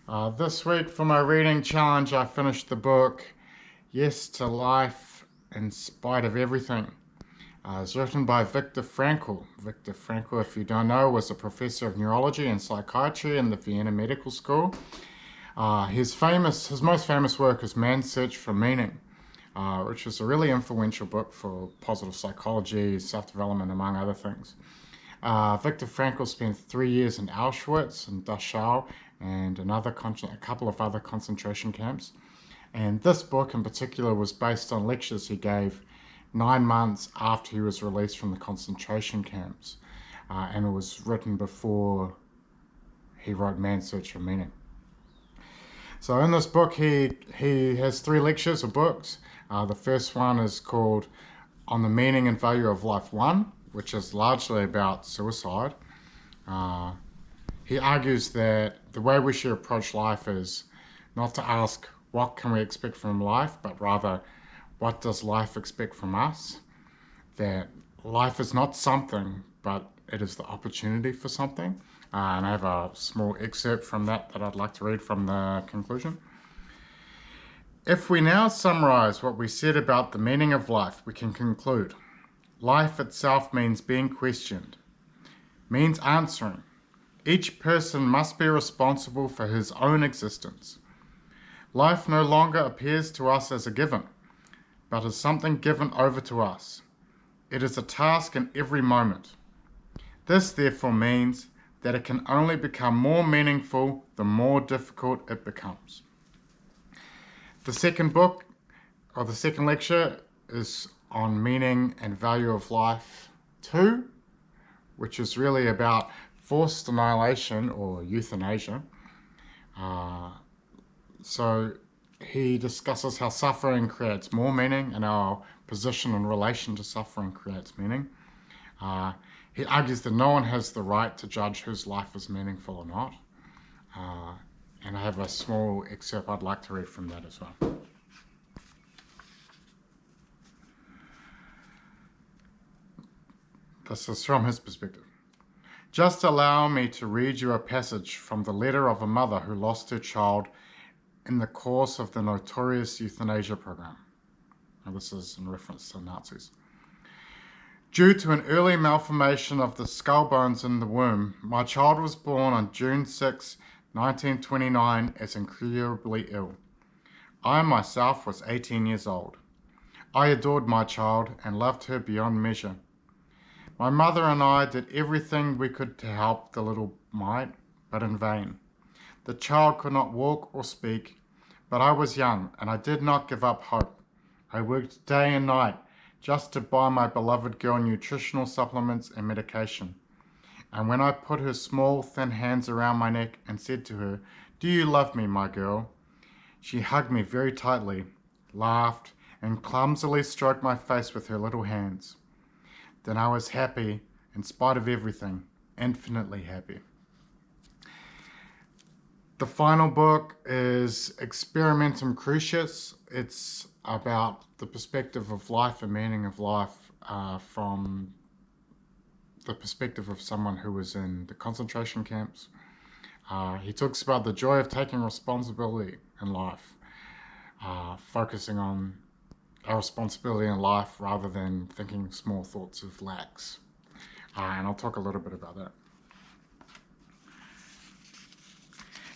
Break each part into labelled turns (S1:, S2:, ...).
S1: This week for my reading challenge, I finished the book Yes to Life in Spite of Everything. It's written by Viktor Frankl. Viktor Frankl, if you don't know, was a professor of neurology and psychiatry in the Vienna Medical School. His most famous work is Man's Search for Meaning, which is a really influential book for positive psychology, self-development, among other things. Viktor Frankl spent 3 years in Auschwitz and Dachau and a couple of other concentration camps. And this book in particular was based on lectures he gave 9 months after he was released from the concentration camps. And it was written before he wrote Man's Search for Meaning. So in this book, he has 3 lectures or books. The first one is called On the Meaning and Value of Life 1, which is largely about suicide. He argues that the way we should approach life is not to ask what can we expect from life, but rather what does life expect from us? That life is not something, but it is the opportunity for something. And I have a small excerpt from that I'd like to read from the conclusion. If we now summarize what we said about the meaning of life, we can conclude life itself means being questioned, means answering. Each person must be responsible for his own existence. Life no longer appears to us as a given, but as something given over to us. It is a task in every moment. This therefore means that it can only become more meaningful the more difficult it becomes. The second lecture is on Meaning and Value of Life 2, which is really about forced annihilation or euthanasia. So he discusses how suffering creates more meaning and our position in relation to suffering creates meaning. He argues that no one has the right to judge whose life is meaningful or not. And I have a small excerpt I'd like to read from that as well. This is from his perspective. Just allow me to read you a passage from the letter of a mother who lost her child in the course of the notorious euthanasia program. Now, this is in reference to Nazis. Due to an early malformation of the skull bones in the womb, my child was born on June 6, 1929 as incurably ill. I myself was 18 years old. I adored my child and loved her beyond measure. My mother and I did everything we could to help the little mite, but in vain. The child could not walk or speak, but I was young and I did not give up hope. I worked day and night just to buy my beloved girl nutritional supplements and medication. And when I put her small, thin hands around my neck and said to her, "Do you love me, my girl?" she hugged me very tightly, laughed, and clumsily stroked my face with her little hands. Then I was happy, in spite of everything, infinitely happy. The final book is Experimentum Crucius. It's about the perspective of life and meaning of life from the perspective of someone who was in the concentration camps. He talks about the joy of taking responsibility in life, focusing on our responsibility in life rather than thinking small thoughts of lacks. And I'll talk a little bit about that.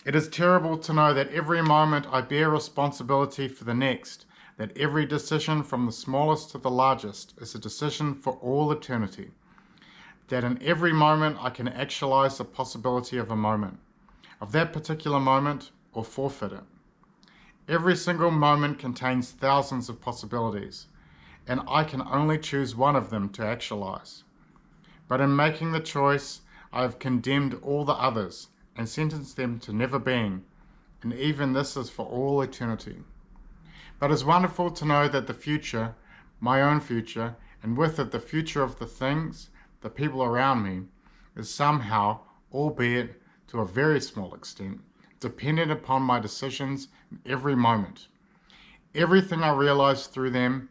S1: It is terrible to know that every moment I bear responsibility for the next, that every decision from the smallest to the largest is a decision for all eternity, that in every moment I can actualize the possibility of a moment, of that particular moment, or forfeit it. Every single moment contains thousands of possibilities, and I can only choose one of them to actualize. But in making the choice, I have condemned all the others and sentenced them to never being, and even this is for all eternity. But it's wonderful to know that the future, my own future, and with it the future of the things, the people around me, is somehow, albeit to a very small extent, dependent upon my decisions in every moment. Everything I realize through them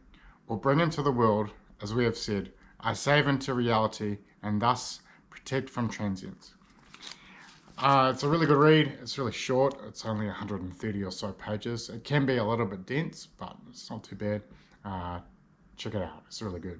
S1: or bring into the world, as we have said, I save into reality and thus protect from transience. It's a really good read. It's really short. It's only 130 or so pages. It can be a little bit dense, but it's not too bad. Check it out. It's really good.